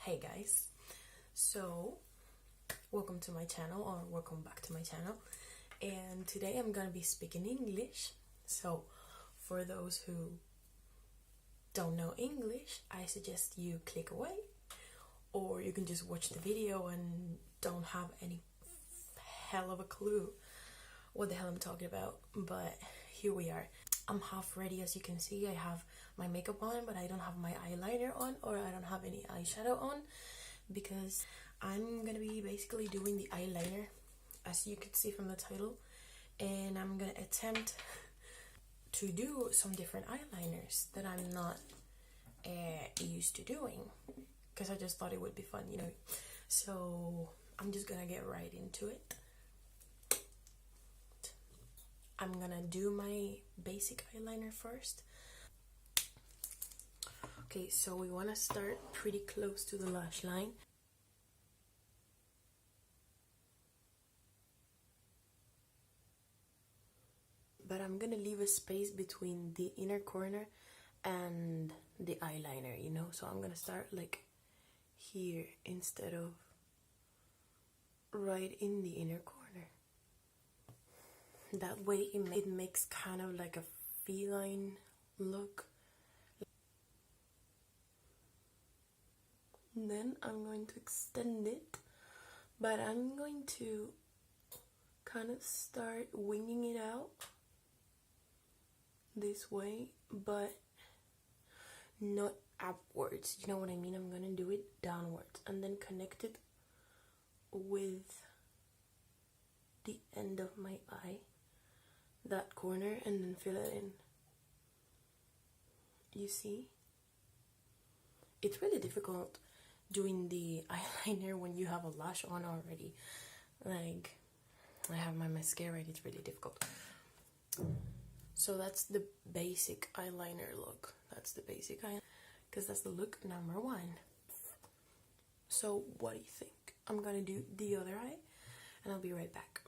Hey guys, so welcome to my channel, or welcome back to my channel, and today I'm gonna be speaking English. So for those who don't know English, I suggest you click away, or you can just watch the video and don't have any hell of a clue what the hell I'm talking about. But here we are. I'm half ready. As you can see, I have my makeup on, but I don't have my eyeliner on, or I don't have any eyeshadow on, because I'm gonna be basically doing the eyeliner, as you could see from the title, and I'm gonna attempt to do some different eyeliners that I'm not used to doing, because I just thought it would be fun, you know. So I'm just gonna get right into it. I'm gonna do my basic eyeliner first. Okay, so we want to start pretty close to the lash line. But I'm gonna leave a space between the inner corner and the eyeliner, you know? So I'm gonna start like here instead of right in the inner corner. That way it makes kind of like a feline look. And then I'm going to extend it, but I'm going to kind of start winging it out this way, but not upwards, you know what I mean? I'm gonna do it downwards and then connect it with the end of my eye, that corner, and then fill it in. You see? It's really difficult doing the eyeliner when you have a lash on already. Like, I have my mascara, it's really difficult. So that's the basic eyeliner look. That's the basic eyeliner, because that's the look number one. So what do you think? I'm gonna do the other eye, and I'll be right back.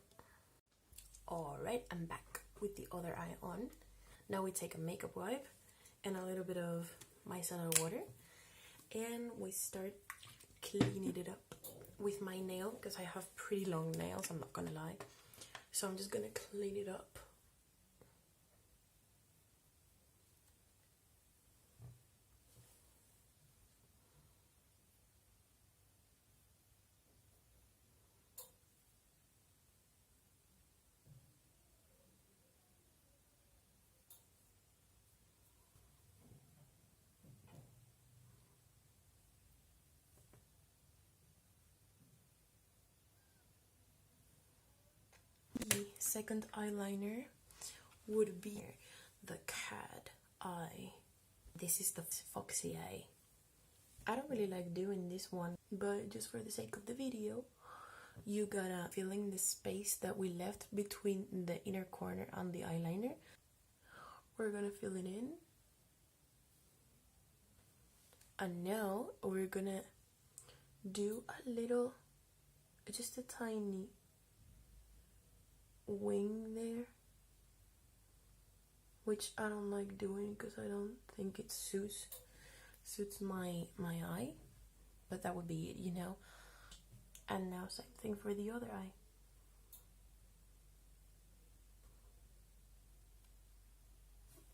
Alright, I'm back with the other eye on. Now we take a makeup wipe and a little bit of micellar water, and we start cleaning it up with my nail, because I have pretty long nails, I'm not gonna lie. So I'm just gonna clean it up. The second eyeliner would be the cat eye. This is the foxy eye. I don't really like doing this one, but just for the sake of the video, you gotta fill in the space that we left between the inner corner and the eyeliner. We're gonna fill it in. And now we're gonna do a little, just a tiny wing there, which I don't like doing because I don't think it suits my eye, but that would be it, you know. And now same thing for the other eye.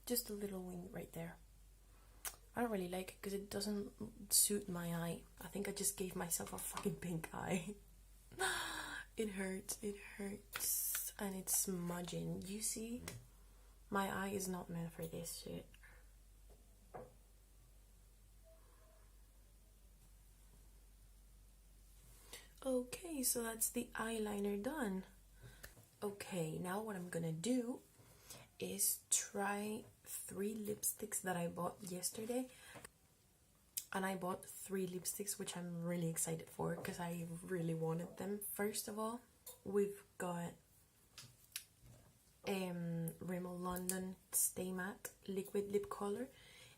Just a little wing right there. I don't really like it because it doesn't suit my eye. I think I just gave myself a fucking pink eye. It hurts, and it's smudging. You see? My eye is not meant for this shit. Okay, so that's the eyeliner done. Okay, now what I'm gonna do is try 3 lipsticks that I bought yesterday. And I bought 3 lipsticks, which I'm really excited for because I really wanted them. First of all, we've got Rimmel London Stay Matte Liquid Lip Color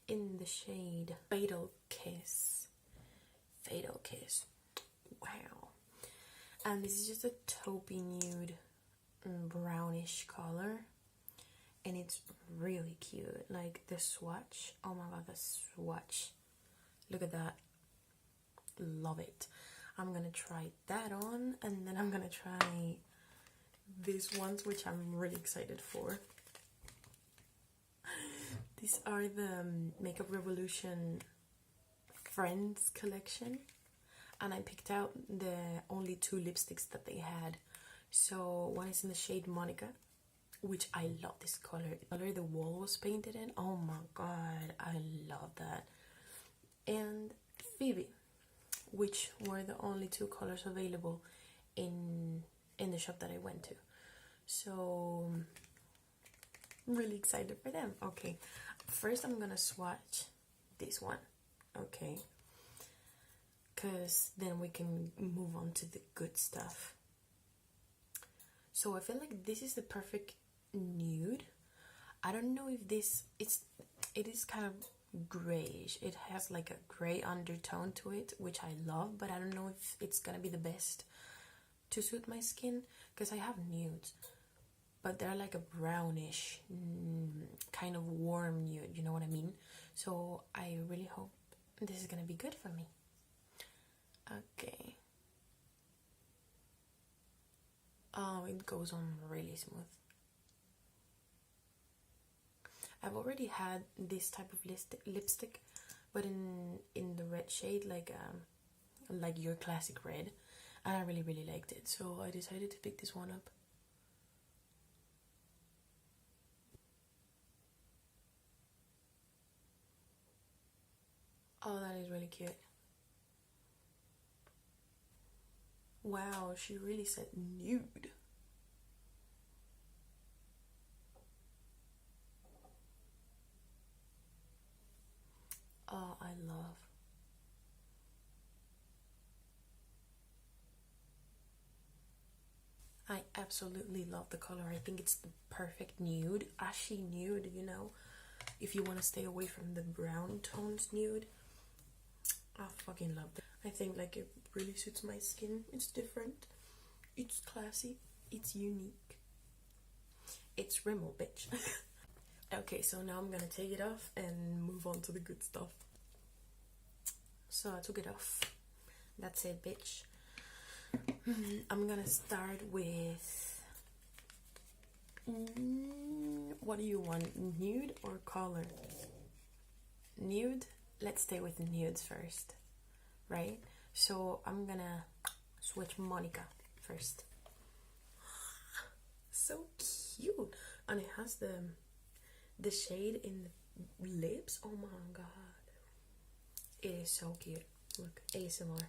in the shade Fatal Kiss. Fatal Kiss. Wow. And this is just a taupey nude brownish color, and it's really cute. Like the swatch, oh my god, the swatch, look at that. love it. I'm gonna try that on, and then I'm gonna try these ones, which I'm really excited for. These are the Makeup Revolution Friends collection, and I picked out the only 2 lipsticks that they had. So one is in the shade Monica, which I love this color. The color the wall was painted in, oh my god, I love that. And Phoebe, which were the only 2 colors available in the shop that I went to. So I'm really excited for them. Okay, first I'm gonna swatch this one, okay, because then we can move on to the good stuff. So I feel like this is the perfect nude. I don't know if it is kind of grayish. It has like a gray undertone to it, which I love, but I don't know if it's gonna be the best to suit my skin, because I have nudes, but they're like a brownish kind of warm nude, you know what I mean? So I really hope this is gonna be good for me. Okay. Oh, it goes on really smooth. I've already had this type of lipstick, but in the red shade, like your classic red, and I really liked it, so I decided to pick this one up. Oh, that is really cute. Wow, she really said nude. Oh, I love. I absolutely love the color. I think it's the perfect nude, ashy nude, you know. If you want to stay away from the brown tones nude, I fucking love it. I think like it really suits my skin. It's different. It's classy. It's unique. It's Rimmel, bitch. Okay, so now I'm gonna take it off and move on to the good stuff. So I took it off. That's it, bitch. I'm gonna start with... what do you want? Nude or color? Nude? Let's stay with nudes first, right? So I'm gonna switch Monica first. So cute. And it has the shade in the lips. Oh my god. It is so cute. Look, ASMR.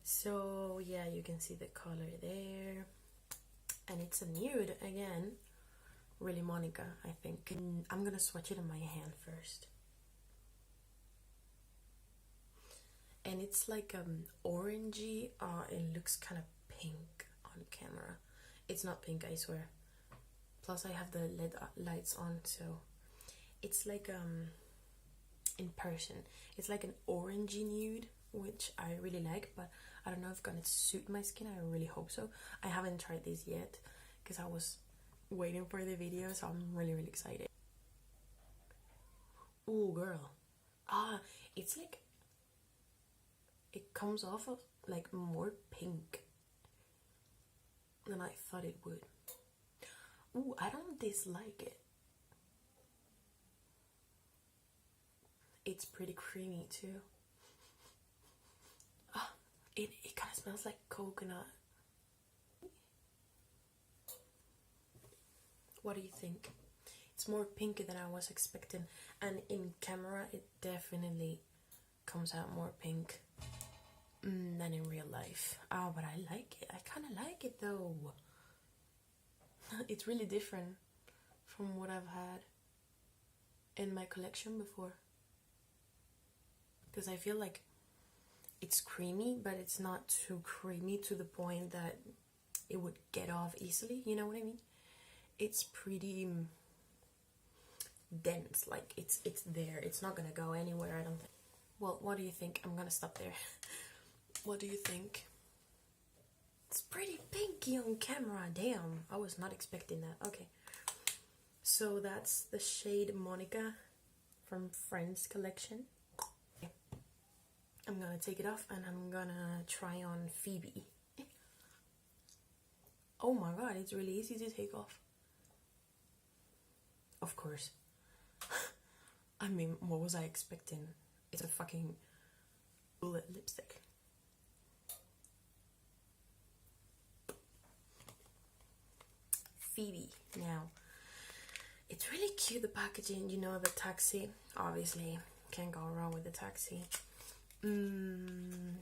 So yeah, you can see the color there. And it's a nude again. Really Monica, I think. I'm gonna swatch it in my hand first. And it's like orangey. It looks kind of pink on camera. It's not pink, I swear. Plus I have the LED lights on, so it's like in person it's like an orangey nude, which I really like, but I don't know if it's gonna suit my skin. I really hope so. I haven't tried this yet because I was waiting for the video, so I'm really excited. Oh girl, it's like it comes off of like more pink than I thought it would. Ooh, I don't dislike it. It's pretty creamy too. It kind of smells like coconut. What do you think? It's more pinky than I was expecting, and in camera it definitely comes out more pink than in real life. Oh, but I like it. I kind of like it though. It's really different from what I've had in my collection before, because I feel like it's creamy, but it's not too creamy to the point that it would get off easily, you know what I mean? It's pretty dense, like it's there. It's not gonna go anywhere, I don't think. Well, what do you think? I'm gonna stop there. What do you think? It's pretty pinky on camera. Damn, I was not expecting that. Okay, so that's the shade Monica from Friends collection. I'm gonna take it off and I'm gonna try on Phoebe. Oh my god, it's really easy to take off. Of course. I mean, what was I expecting? It's a fucking bullet lipstick. Phoebe. Now, it's really cute, the packaging, you know, the taxi. Obviously, can't go wrong with the taxi. And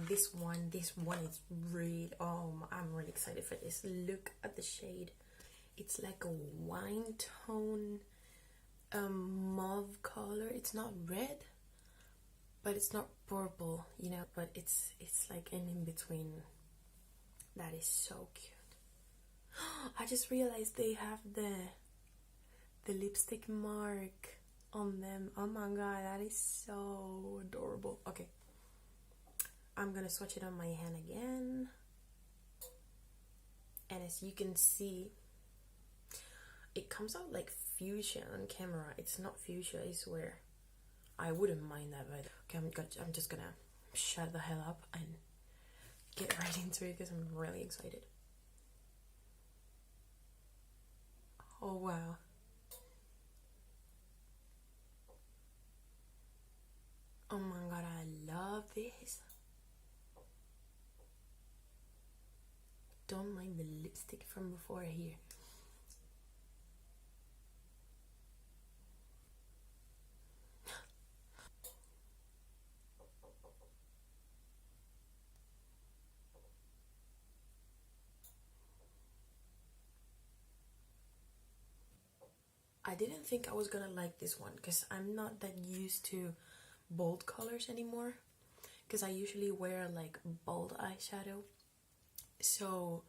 this one is really, I'm really excited for this. Look at the shade. It's like a wine tone, mauve color. It's not red, but it's not purple, you know, but it's like an in-between. That is so cute. I just realized they have the lipstick mark on them. Oh my god, that is so adorable. Okay, I'm gonna swatch it on my hand again, and as you can see, it comes out like fuchsia on camera. It's not fuchsia, I swear. I wouldn't mind that, but okay, I'm just gonna shut the hell up and get right into it because I'm really excited. Oh wow. Oh my god, I love this. Don't mind the lipstick from before here. I didn't think I was gonna like this one because I'm not that used to bold colors anymore, because I usually wear like bold eyeshadow. So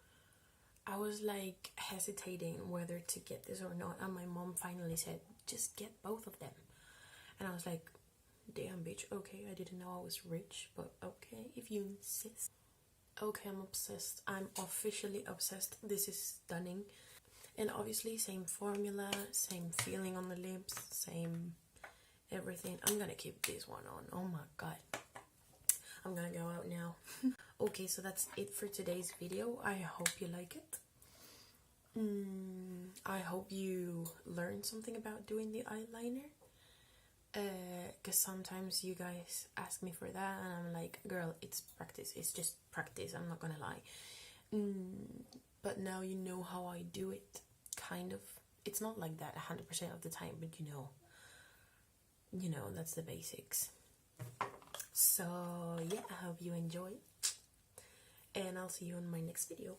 I was like hesitating whether to get this or not, and my mom finally said just get both of them, and I was like, damn bitch, okay, I didn't know I was rich, but okay, if you insist. Okay, I'm obsessed. I'm officially obsessed. This is stunning. And obviously same formula, same feeling on the lips, same everything. I'm gonna keep this one on. Oh my god. I'm gonna go out now. Okay, so that's it for today's video. I hope you like it. I hope you learned something about doing the eyeliner. Because sometimes you guys ask me for that and I'm like, girl, it's practice. It's just practice. I'm not gonna lie. But now you know how I do it. Kind of. It's not like that 100% of the time, but you know, that's the basics. So yeah, I hope you enjoy, and I'll see you in my next video.